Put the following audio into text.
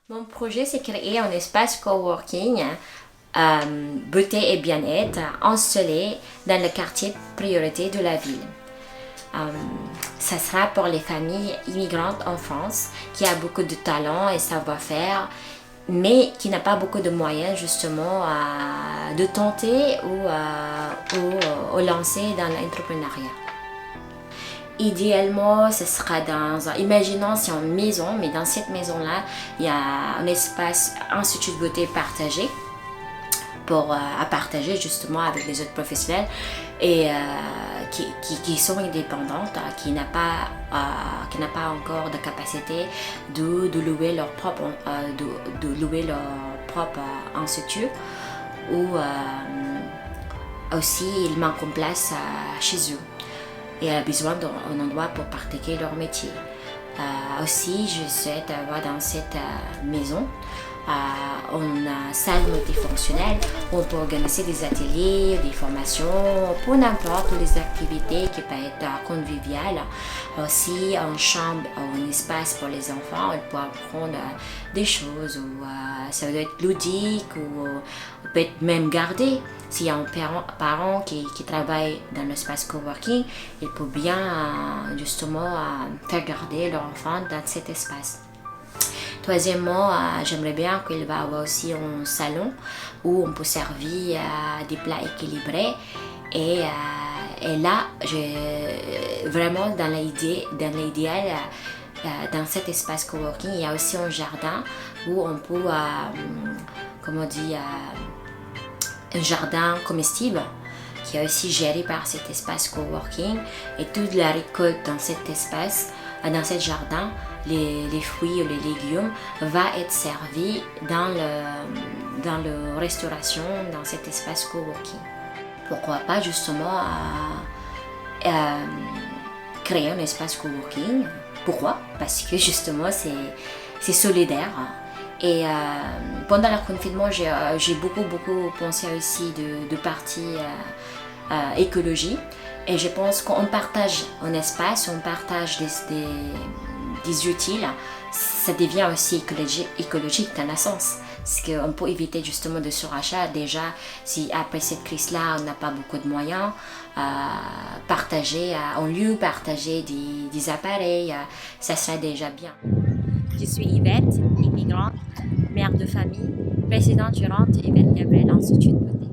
Mon projet, c'est créer un espace coworking, beauté et bien-être, ensoleillé dans le quartier priorité de la ville. Euh, Ça sera pour les familles immigrantes en France qui a beaucoup de talent et savoir-faire, mais qui n'a pas beaucoup de moyens justement de tenter ou lancer dans l'entrepreneuriat. Idéalement, ce sera imaginons c'est une maison, mais dans cette maison-là, il y a un espace institut de beauté partagé à partager justement avec les autres professionnels et qui sont indépendantes, qui n'a pas encore de capacité de louer leur propre institut ou aussi ils manquent en place chez eux et a besoin d'un endroit pour pratiquer leur métier. Aussi, je souhaite avoir dans cette maison une salle multifonctionnelle où on peut organiser des ateliers, des formations, pour n'importe les activités qui peuvent être conviviales. Aussi, une chambre ou un espace pour les enfants, ils peuvent apprendre des choses, ou ça doit être ludique, ou peut être même gardé. S'il y a un parent qui travaille dans l'espace coworking, il peut bien justement faire garder leur enfant dans cet espace. Troisièmement, j'aimerais bien qu'il va y avoir aussi un salon où on peut servir des plats équilibrés et là, vraiment dans l'idéal, dans cet espace coworking, il y a aussi un jardin où on peut, un jardin comestible qui est aussi géré par cet espace coworking et toute la récolte dans cet espace, dans ce jardin, les fruits ou les légumes va être servi dans la restauration dans cet espace coworking. Pourquoi pas justement créer un espace coworking? Pourquoi? Parce que justement c'est solidaire. Et pendant le confinement, j'ai beaucoup pensé aussi de partie écologie. Et je pense qu'on partage un espace, on partage des utiles, ça devient aussi écologique dans un sens. Parce qu'on peut éviter justement de surachat. Déjà, si après cette crise-là, on n'a pas beaucoup de moyens, partager des appareils, ça serait déjà bien. Je suis Yvette, immigrante, mère de famille, présidente gérante Yvette Gabriel Institut de beauté.